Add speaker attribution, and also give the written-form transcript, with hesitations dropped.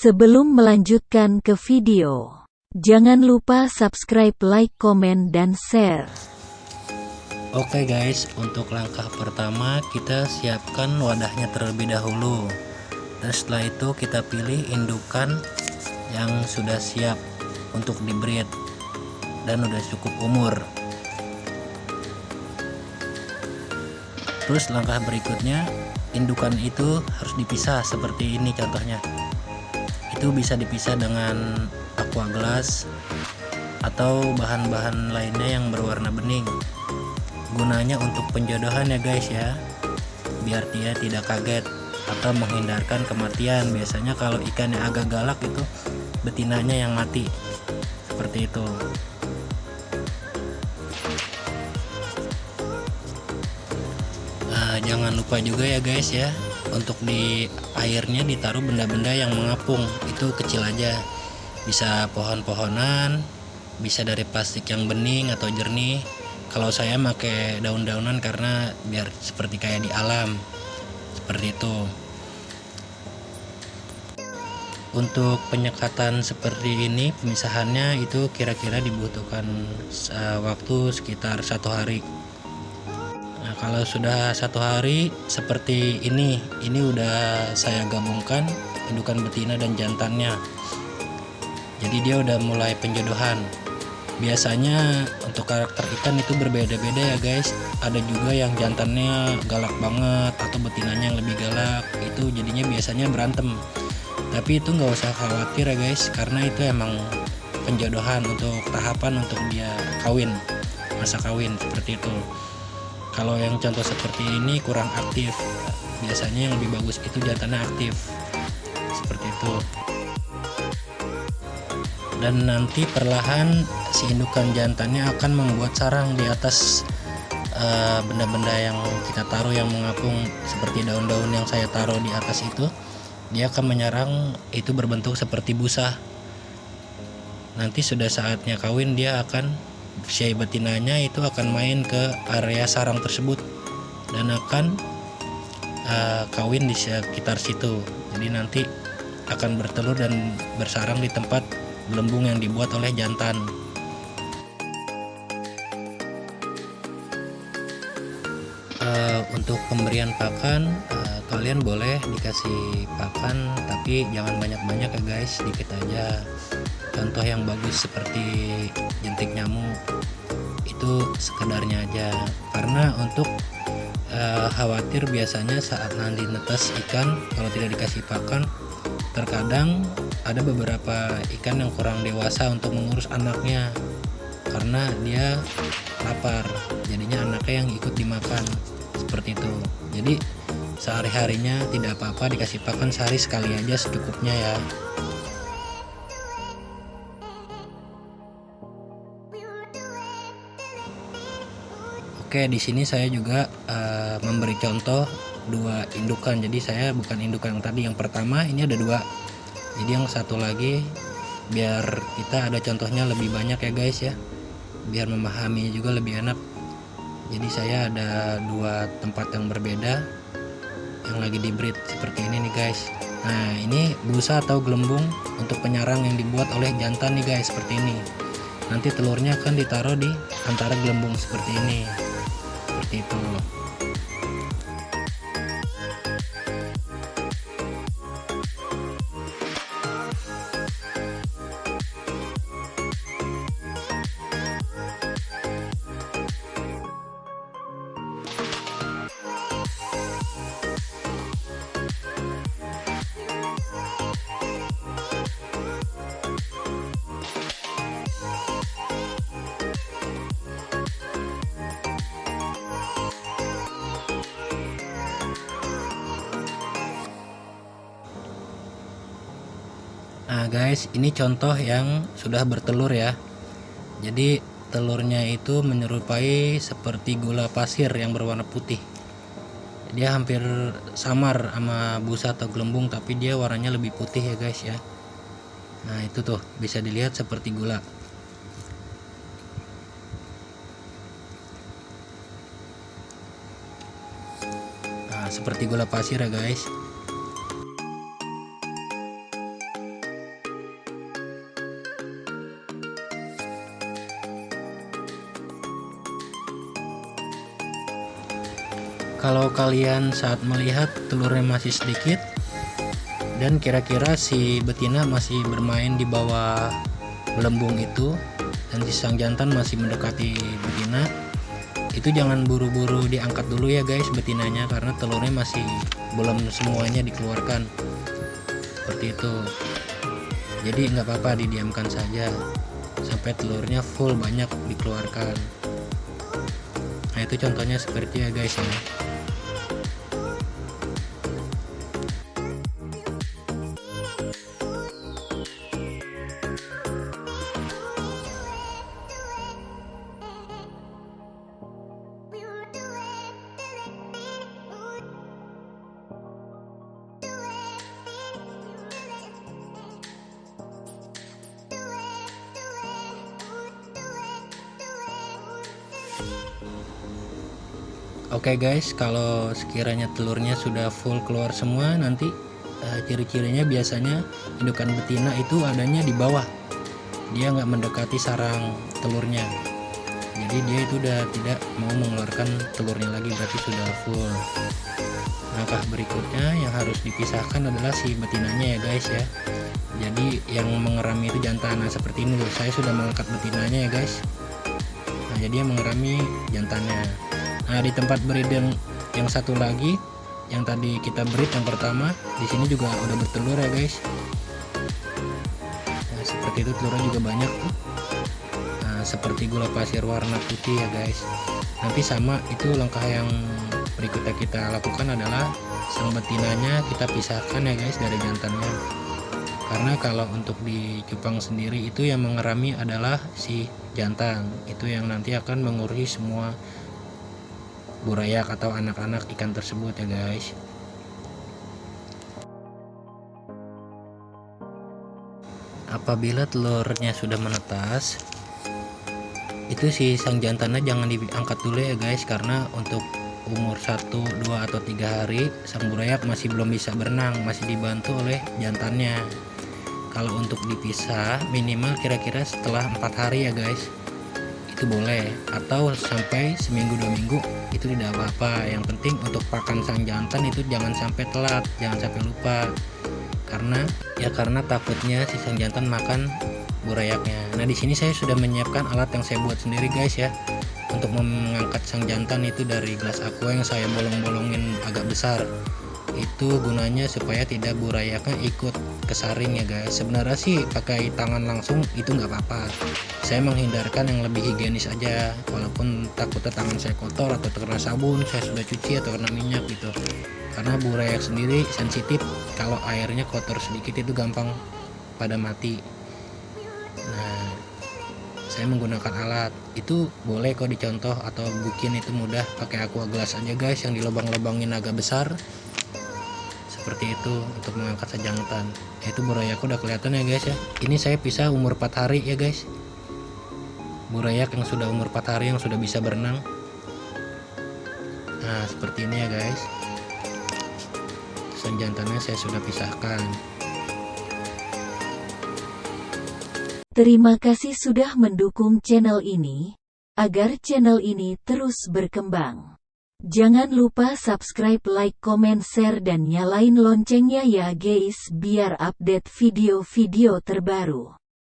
Speaker 1: Sebelum melanjutkan ke video, jangan lupa subscribe, like, komen, dan share.
Speaker 2: Oke guys, untuk langkah pertama kita siapkan wadahnya terlebih dahulu. Dan setelah itu kita pilih indukan yang sudah siap untuk dibreed dan udah cukup umur. Terus langkah berikutnya, indukan itu harus dipisah seperti ini contohnya. Itu bisa dipisah dengan aqua glass atau bahan-bahan lainnya yang berwarna bening. Gunanya untuk penjodohan ya guys ya, biar dia tidak kaget atau menghindarkan kematian. Biasanya kalau ikan yang agak galak itu betinanya yang mati, seperti itu. Jangan lupa juga ya guys ya, untuk di airnya ditaruh benda-benda yang mengapung. Itu kecil aja, bisa pohon-pohonan, bisa dari plastik yang bening atau jernih. Kalau saya pakai daun-daunan karena biar seperti kayak di alam, seperti itu. Untuk penyekatan seperti ini, pemisahannya itu kira-kira dibutuhkan waktu sekitar 1 hari. Nah, kalau sudah 1 hari seperti ini udah saya gabungkan indukan betina dan jantannya. Jadi dia udah mulai penjodohan. Biasanya untuk karakter ikan itu berbeda-beda ya guys. Ada juga yang jantannya galak banget atau betinanya yang lebih galak. Itu jadinya biasanya berantem. Tapi itu nggak usah khawatir ya guys, karena itu emang penjodohan untuk tahapan untuk dia kawin, masa kawin seperti itu. Kalau yang contoh seperti ini kurang aktif, biasanya yang lebih bagus itu jantannya aktif, seperti itu. Dan nanti perlahan si indukan jantannya akan membuat sarang di atas benda-benda yang kita taruh yang mengapung, seperti daun-daun yang saya taruh di atas itu. Dia akan menyerang, itu berbentuk seperti busa. Nanti sudah saatnya kawin, dia akan, si betinanya itu akan main ke area sarang tersebut dan akan kawin di sekitar situ. Jadi nanti akan bertelur dan bersarang di tempat gelembung yang dibuat oleh jantan. Untuk pemberian pakan, kalian boleh dikasih pakan tapi jangan banyak-banyak ya guys, sedikit aja. Contoh yang bagus seperti jentik nyamuk itu sekedarnya aja, karena untuk khawatir biasanya saat nanti netes ikan kalau tidak dikasih pakan, terkadang ada beberapa ikan yang kurang dewasa untuk mengurus anaknya karena dia lapar, jadinya anaknya yang ikut dimakan, seperti itu. Jadi sehari-harinya tidak apa-apa dikasih pakan, sehari sekali aja secukupnya ya. Oke, di sini saya juga memberi contoh 2 indukan. Jadi saya bukan indukan yang tadi, yang pertama ini ada 2. Jadi yang satu lagi biar kita ada contohnya lebih banyak ya guys ya, biar memahami juga lebih enak. Jadi saya ada 2 tempat yang berbeda yang lagi di breed seperti ini nih guys. Nah, ini busa atau gelembung untuk penyarang yang dibuat oleh jantan nih guys, seperti ini. Nanti telurnya akan ditaruh di antara gelembung seperti ini, seperti itu. Nah guys, ini contoh yang sudah bertelur ya. Jadi telurnya itu menyerupai seperti gula pasir yang berwarna putih. Dia hampir samar sama busa atau gelembung, tapi dia warnanya lebih putih ya guys ya. Nah itu tuh bisa dilihat seperti gula. Nah seperti gula pasir ya guys. Kalau kalian saat melihat telurnya masih sedikit dan kira-kira si betina masih bermain di bawah gelembung itu dan si sang jantan masih mendekati betina, itu jangan buru-buru diangkat dulu ya guys betinanya, karena telurnya masih belum semuanya dikeluarkan seperti itu. Jadi nggak apa-apa, didiamkan saja sampai telurnya full banyak dikeluarkan. Nah itu contohnya seperti ya guys ya. Oke guys, kalau sekiranya telurnya sudah full keluar semua, nanti ciri-cirinya biasanya indukan betina itu adanya di bawah, dia nggak mendekati sarang telurnya, jadi dia itu udah tidak mau mengeluarkan telurnya lagi, berarti sudah full. Langkah berikutnya yang harus dipisahkan adalah si betinanya ya guys ya. Jadi yang mengerami itu jantan. Nah seperti ini loh, saya sudah mengangkat betinanya ya guys. Nah jadi yang mengerami jantannya. Nah di tempat breed yang satu lagi, yang tadi kita breed yang pertama, di sini juga udah bertelur ya guys. Nah seperti itu, telurnya juga banyak tuh. Nah seperti gula pasir warna putih ya guys. Nanti sama itu langkah yang berikutnya kita lakukan adalah sang betinanya kita pisahkan ya guys dari jantannya. Karena kalau untuk di cupang sendiri itu yang mengerami adalah si jantan, itu yang nanti akan mengurusi semua burayak atau anak-anak ikan tersebut ya guys. Apabila telurnya sudah menetas, itu si sang jantannya jangan diangkat dulu ya guys, karena untuk umur 1, 2, atau 3 hari sang burayak masih belum bisa berenang, masih dibantu oleh jantannya. Kalau untuk dipisah minimal kira-kira setelah 4 hari ya guys, itu boleh, atau sampai seminggu 2 minggu itu tidak apa-apa. Yang penting untuk pakan sang jantan itu jangan sampai telat, jangan sampai lupa, karena takutnya si sang jantan makan burayaknya. Nah di sini saya sudah menyiapkan alat yang saya buat sendiri guys ya, untuk mengangkat sang jantan itu dari gelas aqua yang saya bolong-bolongin agak besar. Itu gunanya supaya tidak burayaknya ikut kesaring ya guys. Sebenarnya sih pakai tangan langsung itu nggak apa-apa, saya menghindarkan yang lebih higienis aja, walaupun takutnya tangan saya kotor atau terkena sabun saya sudah cuci atau kena minyak gitu. Karena burayak sendiri sensitif, kalau airnya kotor sedikit itu gampang pada mati. Nah saya menggunakan alat itu boleh kok dicontoh atau bikin itu mudah, pakai aqua gelas aja guys yang dilobang-lobangin agak besar seperti itu untuk mengangkat sang jantan. Itu burayakku udah kelihatan ya guys ya. Ini saya pisah umur 4 hari ya guys, burayak yang sudah umur 4 hari yang sudah bisa berenang. Nah seperti ini ya guys, sang jantannya saya sudah pisahkan.
Speaker 1: Terima kasih sudah mendukung channel ini, agar channel ini terus berkembang. Jangan lupa subscribe, like, komen, share, dan nyalain loncengnya ya guys, biar update video-video terbaru.